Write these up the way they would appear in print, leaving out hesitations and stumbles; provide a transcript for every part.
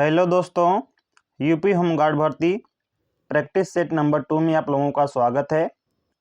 Hello दोस्तों, UP home guard भर्ती practice set number 2 में आप लोगों का स्वागत है।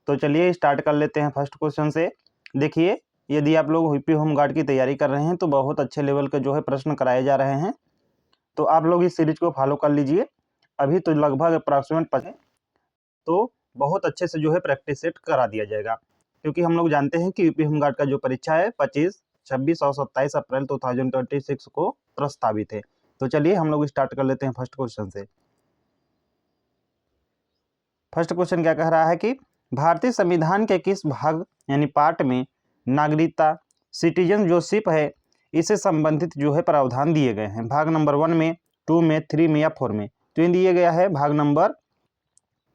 तो चलिए स्टार्ट कर लेते हैं फर्स्ट क्वेश्चन से। देखिए, यदि आप लोग यूपी होमगार्ड की तैयारी कर रहे हैं तो बहुत अच्छे लेवल के जो है प्रश्न कराए जा रहे हैं, तो आप लोग इस सीरीज को फॉलो कर लीजिए। अभी तो लगभग अप्रॉक्सीमेट तो बहुत अच्छे से जो है प्रैक्टिस सेट करा दिया जाएगा, क्योंकि हम लोग जानते हैं कि यूपी होमगार्ड का जो परीक्षा है 25, 26 और 27 अप्रैल 2026 को प्रस्तावित है। तो चलिए हम लोग स्टार्ट कर लेते हैं फर्स्ट क्वेश्चन से। फर्स्ट क्वेश्चन क्या कह रहा है कि भारतीय संविधान के किस भाग यानी पार्ट में नागरिकता सिटीजनशिप है, इससे संबंधित जो है प्रावधान दिए गए हैं। भाग नंबर 1 में, 2 में, 3 में या 4 में? तो ये दिए गया है भाग नंबर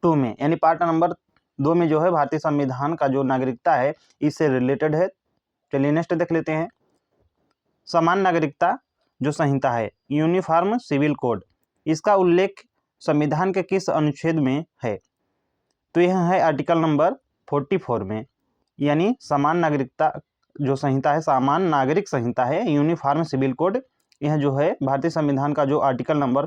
2 में, यानी पार्ट नंबर 2 में जो है भारतीय संविधान का जो नागरिकता है इससे रिलेटेड है। चलिए नेक्स्ट देख लेते हैं। समान नागरिकता जो संहिता है, यूनिफॉर्म सिविल कोड, इसका उल्लेख संविधान के किस अनुच्छेद में है? तो यह है आर्टिकल नंबर 44 में, यानी समान नागरिकता जो संहिता है, समान नागरिक संहिता है, यूनिफॉर्म सिविल कोड, यह जो है भारतीय संविधान का जो आर्टिकल नंबर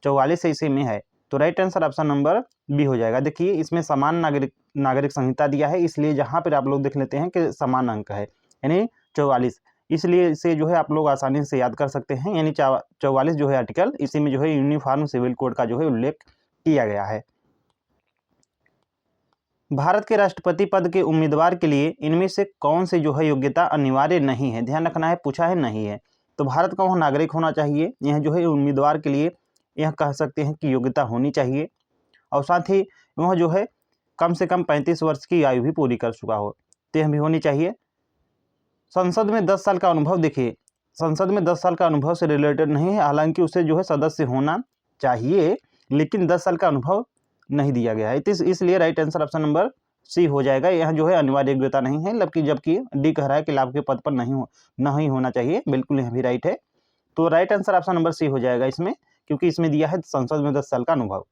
44 इसी में है। तो right answer option number B हो जाएगा। देखिए, इसमें समान नागरिक संहिता दिया है, इसलिए जहाँ पर आप लोग देख लेते हैं कि समान अंक है, यानी 44, इसलिए इसे जो है आप लोग आसानी से याद कर सकते हैं। यानी 44 जो है आर्टिकल, इसी में जो है यूनिफॉर्म सिविल कोड का जो है उल्लेख किया गया है। भारत के राष्ट्रपति पद के उम्मीदवार के लिए इनमें से कौन सी जो है योग्यता अनिवार्य नहीं है? ध्यान रखना है, पूछा है नहीं है। तो भारत का वह नागरिक होना चाहिए, यह जो है उम्मीदवार के लिए यह कह सकते हैं कि योग्यता होनी चाहिए, और साथ ही वह जो है कम से कम 35 वर्ष की आयु भी पूरी कर चुका हो, तो यह भी होनी चाहिए। संसद में 10 साल का अनुभव, देखिए संसद में 10 साल का अनुभव से रिलेटेड नहीं है, हालांकि उसे जो है सदस्य होना चाहिए, लेकिन 10 साल का अनुभव नहीं दिया गया है, इसलिए right answer option number C हो जाएगा। यह जो है अनिवार्य योग्यता नहीं है, जबकि डी कह रहा है कि लाभ के पद पर नहीं होना चाहिए, बिल्कुल यह भी राइट है। तो right answer option number C हो जाएगा इसमें, क्योंकि इसमें दिया है संसद में 10 साल का अनुभव।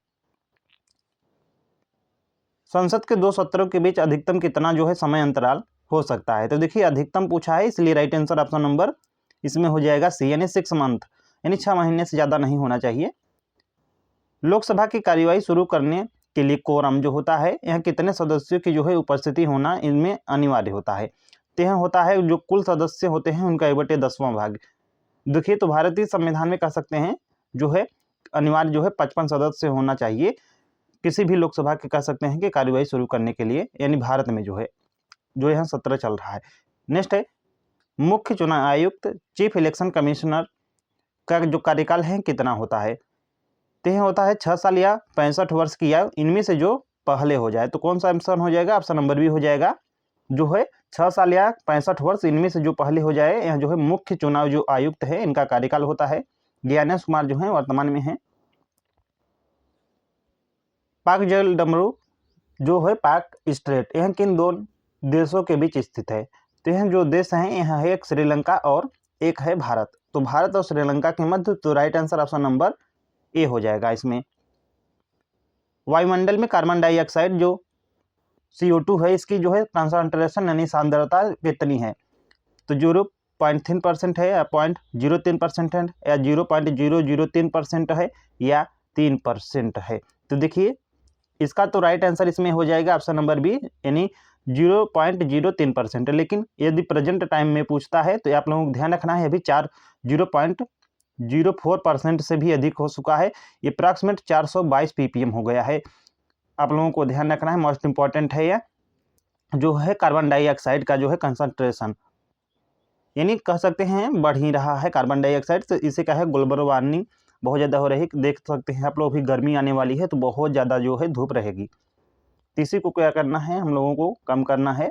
संसद के 2 सत्रों के बीच अधिकतम कितना जो है समय अंतराल हो सकता है? तो देखिए, अधिकतम पूछा है, इसलिए राइट आंसर ऑप्शन नंबर इसमें हो जाएगा सी, यानी 6 मंथ, यानी 6 महीने से ज़्यादा नहीं होना चाहिए। लोकसभा की कार्यवाही शुरू करने के लिए कोरम जो होता है, यह कितने सदस्यों की जो है उपस्थिति होना इनमें अनिवार्य होता है? तो यह होता है जो कुल सदस्य होते हैं उनका 1/10वां भाग। देखिए, तो भारतीय संविधान में कह सकते हैं जो है अनिवार्य जो है 55 सदस्य होना चाहिए किसी भी लोकसभा के, कह सकते हैं कि कार्यवाही शुरू करने के लिए, यानी भारत में जो यहाँ सत्र चल रहा है। नेक्स्ट है, मुख्य चुनाव आयुक्त चीफ इलेक्शन कमिश्नर का जो कार्यकाल है कितना होता है? तो यह होता है 6 साल या 65 वर्ष की आयु, इनमें से जो पहले हो जाए। तो कौन सा ऑप्शन हो जाएगा? ऑप्शन नंबर बी हो जाएगा, जो है 6 साल या 65 वर्ष, इनमें से जो पहले हो जाए, यह जो है मुख्य चुनाव जो आयुक्त है इनका कार्यकाल होता है। ज्ञानेश कुमार जो है वर्तमान में है। पाक जल डमरू जो है पाक स्ट्रेट, यह किन 2 देशों के बीच स्थित है? तो यह जो देश हैं यह है एक श्रीलंका और एक है भारत। तो भारत और श्रीलंका के मध्य, तो right answer option number A हो जाएगा इसमें। वायुमंडल में कार्बन डाइऑक्साइड जो CO2 है, इसकी जो है कंसंट्रेशन यानी सांद्रता कितनी है? तो 0.3% है या 0.03% है या 0.003% है या 3% है? तो देखिए, इसका तो राइट आंसर इसमें हो जाएगा ऑप्शन नंबर बी, यानी 0.03%। लेकिन यदि प्रेजेंट टाइम में पूछता है तो आप लोगों को ध्यान रखना है, अभी 0.04% से भी अधिक हो चुका है, अप्रॉक्सीमेट 422 ppm हो गया है। आप लोगों को ध्यान रखना है, मोस्ट इंपॉर्टेंट है यह जो है कार्बन डाइऑक्साइड का जो है कंसंट्रेशन, यानी कह सकते हैं बढ़ ही रहा है कार्बन डाइऑक्साइड। तो इसे क्या है, ग्लोबल वार्मिंग बहुत ज़्यादा हो रही है। देख सकते हैं आप लोग, भी गर्मी आने वाली है तो बहुत ज़्यादा जो है धूप रहेगी, तो इसी को क्या करना है, हम लोगों को कम करना है।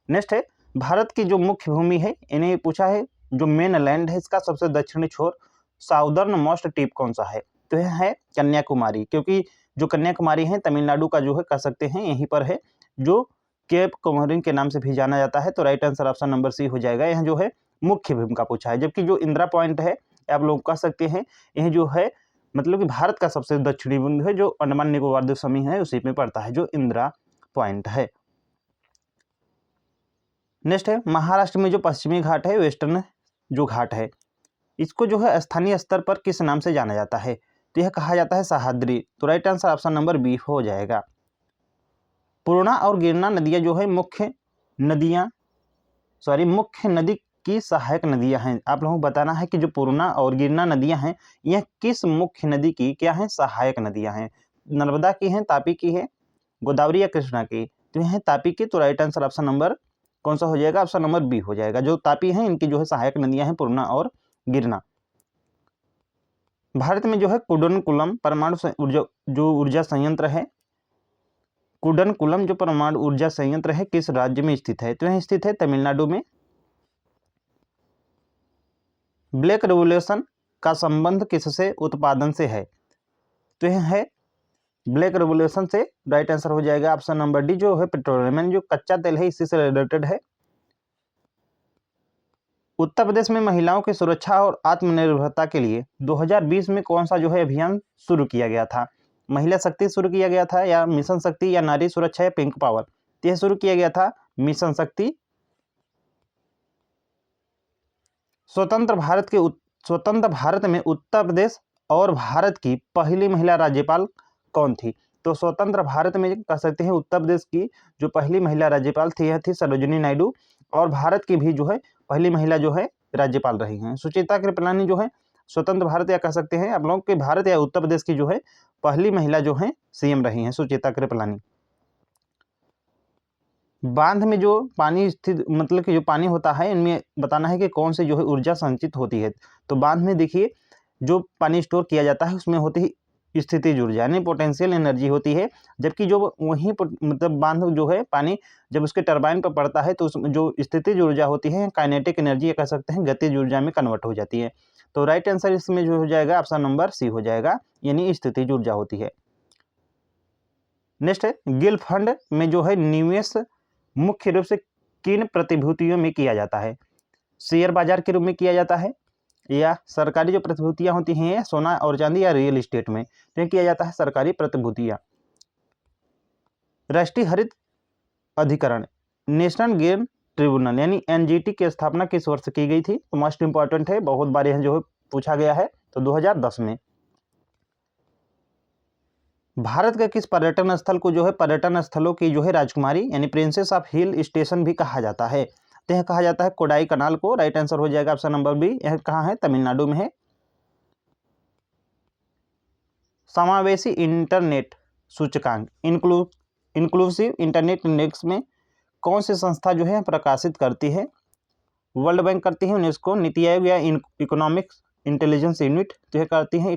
नेक्स्ट है, भारत की जो मुख्य भूमि है, इन्हें पूछा है जो मेन लैंड है इसका सबसे दक्षिणी छोर, साउदर्न मोस्ट टिप कौन सा है? तो यह है कन्याकुमारी, क्योंकि जो कन्याकुमारी है तमिलनाडु का जो है, कह सकते हैं यहीं पर है, जो केप कोमोरिन के नाम से भी जाना जाता है। तो right answer option number C हो जाएगा। यह जो है मुख्य भूमि का पूछा है, जबकि जो इंदिरा पॉइंट है आप लोग कह सकते हैं यह जो है मतलब कि भारत का सबसे दक्षिणी बिंदु है, जो अंडमान निकोबार द्वीप समूह है उसी में पड़ता है, जो इंदिरा पॉइंट है। नेक्स्ट है, महाराष्ट्र में जो पश्चिमी घाट है, वेस्टर्न जो घाट है, इसको जो है स्थानीय स्तर पर किस नाम से जाना जाता है? तो यह कहा जाता है सह्याद्री। तो right answer option number B हो जाएगा। पूर्णा और गिरना नदियाँ जो है मुख्य नदी की सहायक नदियां हैं। आप लोगों को बताना है कि जो पूर्णा और गिरना नदियां हैं यह किस मुख्य नदी की क्या है? सहायक नदियां हैं। नर्मदा की हैं, तापी की है, गोदावरी या कृष्णा की? तो यह है तापी की। तो राइट आंसर ऑप्शन नंबर कौन सा हो जाएगा? ऑप्शन नंबर बी हो जाएगा। जो तापी हैं इनकी जो है सहायक नदियां हैं पूर्णा और गिरना। भारत में जो है कुडनकुलम परमाणु ऊर्जा संयंत्र है, कुडनकुलम जो परमाणु ऊर्जा संयंत्र है किस राज्य में स्थित है? तो यह स्थित है तमिलनाडु में। ब्लैक रेवोल्यूशन का संबंध किससे उत्पादन से है? तो यह है ब्लैक रेवोल्यूशन से। राइट आंसर हो जाएगा ऑप्शन नंबर डी जो है पेट्रोलियम, जो कच्चा तेल है इसी से रिलेटेड है। उत्तर प्रदेश में महिलाओं की सुरक्षा और आत्मनिर्भरता के लिए 2020 में कौन सा जो है अभियान शुरू किया गया था? महिला शक्ति शुरू किया गया था, या मिशन शक्ति, या नारी सुरक्षा, या पिंक पावर? तो यह शुरू किया गया था मिशन शक्ति। स्वतंत्र भारत में उत्तर प्रदेश और भारत की पहली महिला राज्यपाल कौन थी? तो स्वतंत्र भारत में कह सकते हैं उत्तर प्रदेश की जो पहली महिला राज्यपाल थी यह थी सरोजिनी नायडू, और भारत की भी जो है पहली महिला जो है राज्यपाल रही हैं सुचेता कृपलानी। जो है स्वतंत्र भारत या कह सकते हैं आप लोग के भारत या उत्तर प्रदेश की जो है पहली महिला जो है सीएम रही हैं सुचेता कृपलानी। बांध में जो पानी स्थित मतलब कि जो पानी होता है इनमें बताना है कि कौन से जो है ऊर्जा संचित होती है। तो बांध में देखिए जो पानी स्टोर किया जाता है उसमें होती है स्थितिज ऊर्जा यानी पोटेंशियल एनर्जी होती है, जबकि जो वहीं मतलब बांध जो है पानी जब उसके टरबाइन पर पड़ता है तो उसमें जो स्थितिज ऊर्जा होती है काइनेटिक एनर्जी कह सकते हैं गतिज ऊर्जा में कन्वर्ट हो जाती है। तो राइट आंसर इसमें जो हो जाएगा ऑप्शन नंबर सी हो जाएगा, यानी स्थितिज ऊर्जा होती है। नेक्स्ट है गिल फंड में जो है निवेश मुख्य रूप से किन प्रतिभूतियों में किया जाता है? शेयर बाजार के रूप में किया जाता है, या सरकारी जो प्रतिभूतियां होती हैं सोना और चांदी, या रियल एस्टेट में? तो किया जाता है सरकारी प्रतिभूतियां। राष्ट्रीय हरित अधिकरण नेशनल ग्रीन ट्रिब्यूनल यानी एनजीटी की स्थापना किस वर्ष की गई थी? तो मोस्ट इंपॉर्टेंट है, बहुत बार यह जो है पूछा गया है। तो 2010 में। भारत के किस पर्यटन स्थल को जो है पर्यटन स्थलों की जो है राजकुमारी यानी प्रिंसेस ऑफ हिल स्टेशन भी कहा जाता है? तो यह कहा जाता है कोडाई कनाल को। राइट आंसर हो जाएगा ऑप्शन नंबर बी। यह कहाँ है? तमिलनाडु में है। समावेशी इंटरनेट सूचकांक इंक्लूसिव इंटरनेट इंडेक्स में कौन सी संस्था जो है प्रकाशित करती है? वर्ल्ड बैंक करती है, यूनेस्को, नीति आयोग, या इकोनॉमिक्स इंटेलिजेंस यूनिट? तो यह करती है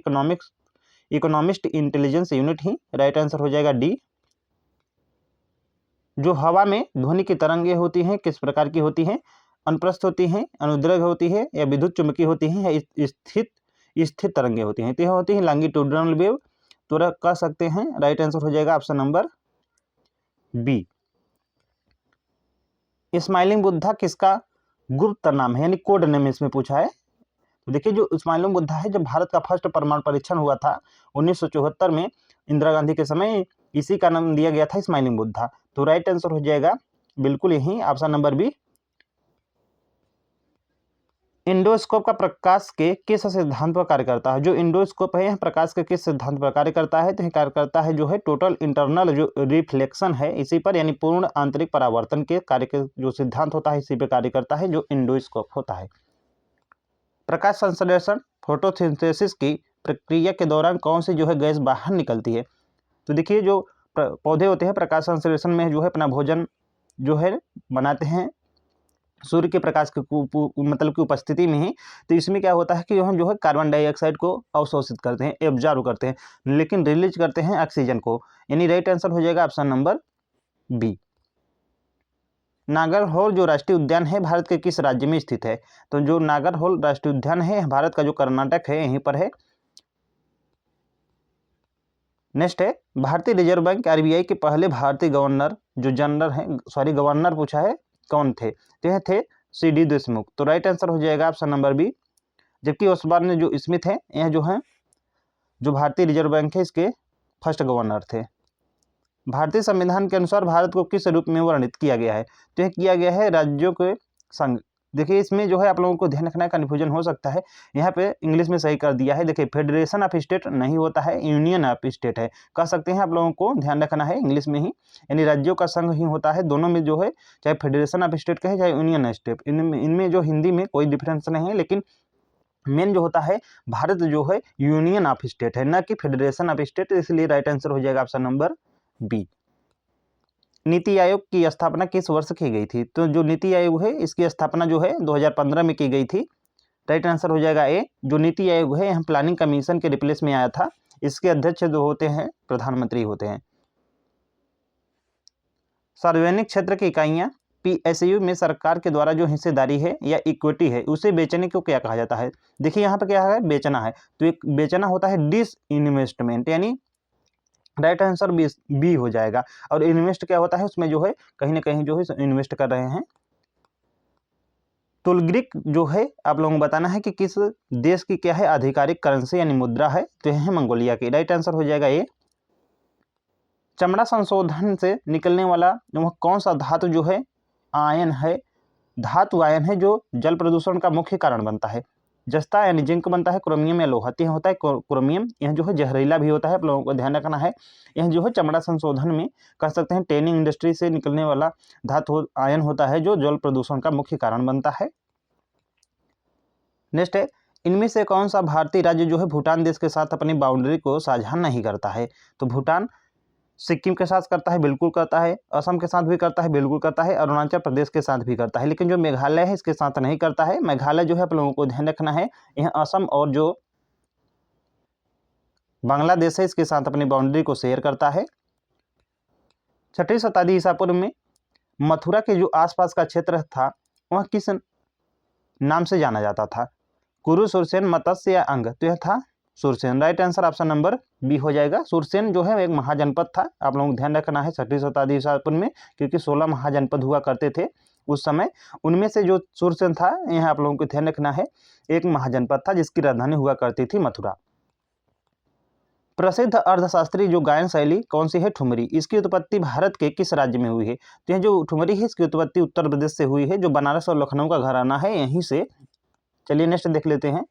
इकोनॉमिस्ट इंटेलिजेंस यूनिट ही। राइट आंसर हो जाएगा डी। जो हवा में ध्वनि की तरंगें होती हैं किस प्रकार की होती हैं? अनुप्रस्थ होती हैं, अनुदैर्घ्य होती है, या विद्युत चुम्बकीय होती हैं, या स्थित तरंगें होती हैं? तो यह होती है लॉन्गिट्यूडिनल वेव। तो कह सकते हैं राइट आंसर हो जाएगा option number B. Smiling Buddha किसका गुप्त नाम है यानी कोड नेम इसमें पूछा है? तो देखिए जो स्माइलिंग बुद्धा है जब भारत का फर्स्ट परमाणु परीक्षण हुआ था 1974 में इंदिरा गांधी के समय, इसी का नाम दिया गया था स्माइलिंग बुद्धा। तो राइट आंसर हो जाएगा बिल्कुल यही ऑप्शन नंबर बी। इंडोस्कोप का प्रकाश के किस सिद्धांत पर कार्य करता है? जो इंडोस्कोप है यह प्रकाश के किस सिद्धांत पर कार्य करता है? तो यह कार्य करता है जो है टोटल इंटरनल जो रिफ्लेक्शन है इसी पर, यानी पूर्ण आंतरिक परावर्तन के कार्य के जो सिद्धांत होता है इसी पे कार्य करता है जो इंडोस्कोप होता है। प्रकाश संश्लेषण फोटोसिंथेसिस की प्रक्रिया के दौरान कौन सी जो है गैस बाहर निकलती है? तो देखिए जो पौधे होते हैं प्रकाश संश्लेषण में जो है अपना भोजन जो है बनाते हैं सूर्य के प्रकाश के मतलब की उपस्थिति में ही। तो इसमें क्या होता है कि हम जो है कार्बन डाइऑक्साइड को अवशोषित करते हैं, एब्जॉर्ब करते हैं, लेकिन रिलीज करते हैं ऑक्सीजन को, यानी राइट आंसर हो जाएगा ऑप्शन नंबर बी। नागरहोल जो राष्ट्रीय उद्यान है भारत के किस राज्य में स्थित है? तो जो नागरहोल राष्ट्रीय उद्यान है भारत का जो कर्नाटक है यहीं पर है। नेक्स्ट है भारतीय रिजर्व बैंक आरबीआई के पहले भारतीय गवर्नर जो गवर्नर पूछा है कौन थे? तो यह थे सीडी देशमुख। तो राइट आंसर हो जाएगा ऑप्शन नंबर बी। जबकि उस बार ने जो स्मिथ है यह जो है जो भारतीय रिजर्व बैंक है इसके फर्स्ट गवर्नर थे। भारतीय संविधान के अनुसार भारत को किस रूप में वर्णित किया गया है? तो यह किया गया है राज्यों के संघ। देखिए इसमें जो है आप लोगों को ध्यान रखना है, कन्फ्यूजन हो सकता है, यहाँ पे इंग्लिश में सही कर दिया है। देखिए फेडरेशन ऑफ स्टेट नहीं होता है, यूनियन ऑफ स्टेट है, कह सकते हैं। आप लोगों को ध्यान रखना है इंग्लिश में ही, यानी राज्यों का संघ ही होता है। दोनों में जो है, चाहे फेडरेशन ऑफ स्टेट कहे चाहे यूनियन ऑफ स्टेट, इनमें जो हिंदी में कोई डिफरेंस नहीं है, लेकिन मेन जो होता है भारत जो है यूनियन ऑफ स्टेट है, ना कि फेडरेशन ऑफ स्टेट। इसलिए राइट आंसर हो जाएगा option number B. NITI Aayog की स्थापना किस वर्ष की गई थी? तो जो नीति आयोग है इसकी स्थापना जो है 2015 में की गई थी। राइट आंसर हो जाएगा ए। जो नीति आयोग है यहाँ प्लानिंग कमीशन के रिप्लेस में आया था। इसके अध्यक्ष जो होते हैं प्रधानमंत्री होते हैं। सार्वजनिक क्षेत्र की इकाइयां पीएसयू में सरकार के द्वारा जो हिस्सेदारी है या इक्विटी है उसे बेचने को क्या कहा जाता है? देखिए यहाँ पे क्या है, बेचना है, तो एक बेचना होता है डिस इन्वेस्टमेंट, यानी राइट आंसर बी हो जाएगा। और इन्वेस्ट क्या होता है, उसमें जो है कहीं ना कहीं जो है इन्वेस्ट कर रहे हैं। तुलग्रिक जो है आप लोगों को बताना है कि किस देश की क्या है आधिकारिक करेंसी यानी मुद्रा है, तो यह है मंगोलिया की। राइट आंसर हो जाएगा ए। चमड़ा संशोधन से निकलने वाला वह कौन सा धातु जो है आयन है, धातु आयन है जो जल प्रदूषण का मुख्य कारण बनता है? जस्ता यानी जिंक बनता है, क्रोमियम या लोहा। यह होता है क्रोमियम। यह जो है जहरीला भी होता है, आप लोगों को ध्यान रखना है। यह जो है चमड़ा संशोधन में कह सकते हैं टैनिंग इंडस्ट्री से निकलने वाला धातु आयन होता है जो जल प्रदूषण का मुख्य कारण बनता है। नेक्स्ट है, इनमें से कौन सा भारतीय राज्य जो है भूटान देश के साथ अपनी बाउंड्री को साझा नहीं करता है? तो भूटान सिक्किम के साथ करता है, बिल्कुल करता है। असम के साथ भी करता है, बिल्कुल करता है। अरुणाचल प्रदेश के साथ भी करता है, लेकिन जो मेघालय है इसके साथ नहीं करता है। मेघालय जो है आप लोगों को ध्यान रखना है, यह असम और जो बांग्लादेश है इसके साथ अपनी बाउंड्री को शेयर करता है। 6वीं शताब्दी ईसा पूर्व में मथुरा के जो आसपास का क्षेत्र था वह किस नाम से जाना जाता था? कुरु, सुरसेन, मत्स्य या अंग? तो यह था Surasena. Right answer option number B हो जाएगा। सुरसेन जो है एक महाजनपद था, आप लोगों को ध्यान रखना है 6वीं शताब्दी ईसा पूर्व में, क्योंकि 16 महाजनपद हुआ करते थे उस समय। उनमें से जो सुरसेन था, यह आप लोगों को ध्यान रखना है, एक महाजनपद था जिसकी राजधानी हुआ करती थी मथुरा। प्रसिद्ध अर्थशास्त्री जो गायन शैली कौन सी है? ठुमरी। इसकी उत्पत्ति भारत के किस राज्य में हुई है? तो यह जो ठुमरी है इसकी उत्पत्ति उत्तर प्रदेश से हुई है, जो बनारस और लखनऊ का घराना है यहीं से। चलिए नेक्स्ट देख लेते हैं।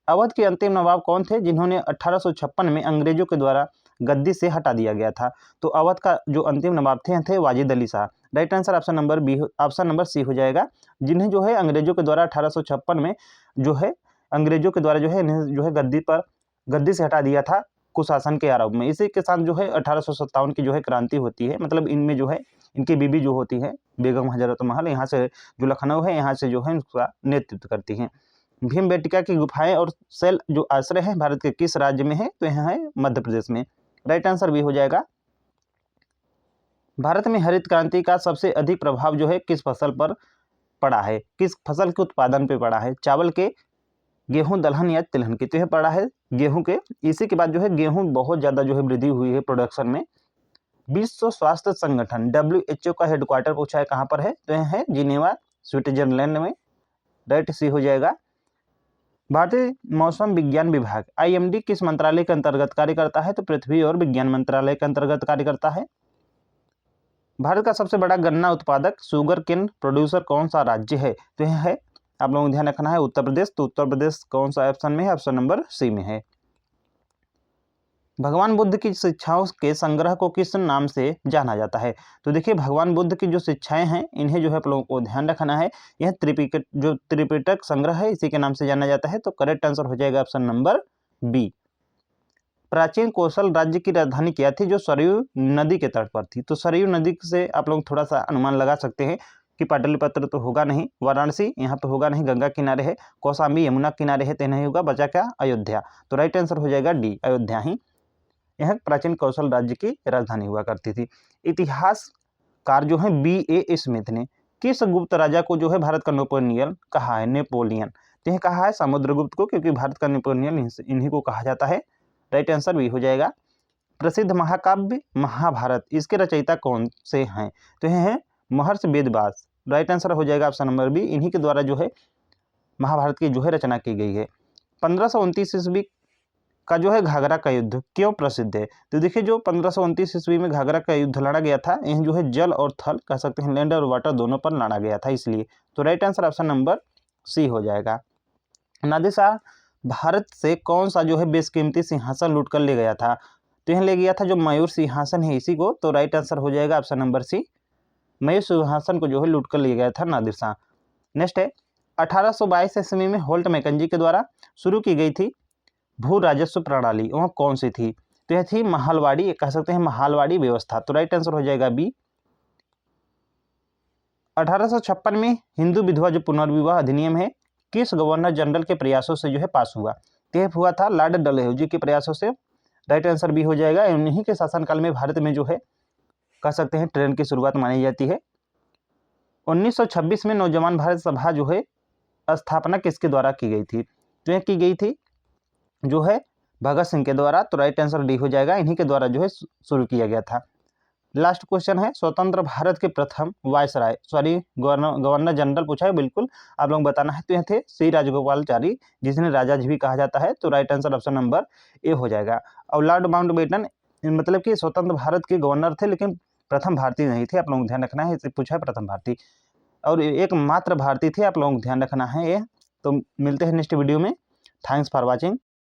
अवध के अंतिम नवाब कौन थे जिन्होंने 1856 में अंग्रेजों के द्वारा गद्दी से हटा दिया गया था? तो अवध का जो अंतिम नवाब थे Wajid Ali Shah. Right answer option number B, option number C हो जाएगा। जिन्हें जो है अंग्रेजों के द्वारा 1856 में जो है अंग्रेजों के द्वारा जो है इन्हें जो है गद्दी से हटा दिया था कुशासन के आरोप में। इसी के साथ जो है 1857 की जो है क्रांति होती है। मतलब इनमें जो है इनकी बीबी जो होती है बेगम हजरत महल, यहाँ से जो लखनऊ है यहाँ से जो है उसका नेतृत्व करती हैं। भीमबेटका की गुफाएं और शैल जो आश्रय है भारत के किस राज्य में है? तो यह है मध्य प्रदेश में। राइट आंसर भी हो जाएगा। भारत में हरित क्रांति का सबसे अधिक प्रभाव जो है किस फसल पर पड़ा है? किस फसल के उत्पादन पे पड़ा है? चावल के, गेहूं, दलहन या तिलहन की? तो यह पड़ा है गेहूं के। इसी के बाद जो है गेहूं बहुत ज्यादा जो है वृद्धि हुई है प्रोडक्शन में। विश्व स्वास्थ्य संगठन WHO का हेडक्वार्टर पूछा है कहाँ पर है? तो यह है जिनेवा, स्विट्जरलैंड में। राइट सी हो जाएगा। भारतीय मौसम विज्ञान विभाग IMD किस मंत्रालय के अंतर्गत कार्य करता है? तो पृथ्वी और विज्ञान मंत्रालय के अंतर्गत कार्य करता है। भारत का सबसे बड़ा गन्ना उत्पादक शुगर केन प्रोड्यूसर कौन सा राज्य है? तो यह है आप लोगों को ध्यान रखना है उत्तर प्रदेश। तो उत्तर प्रदेश कौन सा ऑप्शन में है? ऑप्शन नंबर सी में है। भगवान बुद्ध की शिक्षाओं के संग्रह को किस नाम से जाना जाता है? तो देखिए भगवान बुद्ध की जो शिक्षाएं हैं इन्हें जो है आप लोगों को ध्यान रखना है, यह त्रिपिटक संग्रह है, इसी के नाम से जाना जाता है। तो करेक्ट आंसर हो जाएगा ऑप्शन नंबर बी। प्राचीन कौशल राज्य की राजधानी क्या थी जो सरयू नदी के तट पर थी? तो सरयू नदी से आप लोग थोड़ा सा अनुमान लगा सकते हैं कि पाटलिपुत्र तो होगा नहीं, वाराणसी यहाँ पे होगा नहीं, गंगा किनारे है, कौशाम्बी यमुना किनारे है, तो नहीं होगा, बचा क्या? अयोध्या। तो राइट आंसर हो जाएगा डी, अयोध्या ही यह प्राचीन कौशल राज्य की राजधानी हुआ करती थी। इतिहासकार जो है BA स्मिथ ने किस गुप्त राजा को जो है भारत का नेपोलियन कहा है? नेपोलियन तो यह कहा है समुद्रगुप्त को, क्योंकि भारत का नेपोलियन इन्हीं को कहा जाता है। राइट आंसर भी हो जाएगा। प्रसिद्ध महाकाव्य महाभारत, इसके रचयिता कौन से हैं? तो यह है महर्षि वेदव्यास। राइट आंसर हो जाएगा ऑप्शन नंबर बी, इन्हीं के द्वारा जो है महाभारत की जो है रचना की गई है। 1529 ईस्वी का जो है घाघरा का युद्ध क्यों प्रसिद्ध है? तो देखिए जो 1529 ईस्वी में घाघरा का युद्ध लड़ा गया था, यह जो है जल और थल कह सकते हैं, लैंड और वाटर दोनों पर लड़ा गया था इसलिए। तो right answer option number C हो जाएगा। नादिर शाह भारत से कौन सा जो है बेशकीमती सिंहासन लूट कर ले गया था? तो यह ले गया था जो मयूर सिंहासन है इसी को। तो राइट आंसर हो जाएगा ऑप्शन नंबर सी, मयूर सिंहासन को जो है लूट कर ले गया था नादिर शाह। नेक्स्ट है 1822 ईस्वी में होल्ट मैकेंजी के द्वारा शुरू की गई थी भू राजस्व प्रणाली, वह कौन सी थी? तो यह थी महालवाड़ी, कह सकते हैं महालवाड़ी व्यवस्था। तो राइट आंसर हो जाएगा बी। 1856 में हिंदू विधवा जो पुनर्विवाह अधिनियम है किस गवर्नर जनरल के प्रयासों से जो है पास हुआ? तो यह हुआ था लॉर्ड डलहौजी के प्रयासों से। राइट आंसर बी हो जाएगा। उन्हीं के शासनकाल में भारत में जो है कह सकते हैं ट्रेन की शुरुआत मानी जाती है। 1926 में नौजवान भारत सभा जो है स्थापना किसके द्वारा की गई थी? तो यह की गई थी जो है भगत सिंह के द्वारा। तो राइट आंसर डी हो जाएगा, इन्हीं के द्वारा जो है शुरू किया गया था। लास्ट क्वेश्चन है स्वतंत्र भारत के प्रथम वायसराय, सॉरी गवर्नर जनरल पूछा है, बिल्कुल आप लोग बताना है। तो यह थे श्री राजगोपालचारी, जिन्हें राजा जी भी कहा जाता है। तो right answer option number A हो जाएगा। और लॉर्ड माउंटबेटन मतलब कि स्वतंत्र भारत के गवर्नर थे, लेकिन प्रथम भारतीय नहीं थे, आप लोगों को ध्यान रखना है। इसे पूछा है प्रथम भारतीय और एक मात्र भारतीय थे, आप लोगों को ध्यान रखना है ये। तो मिलते हैं नेक्स्ट वीडियो में। Thanks for watching.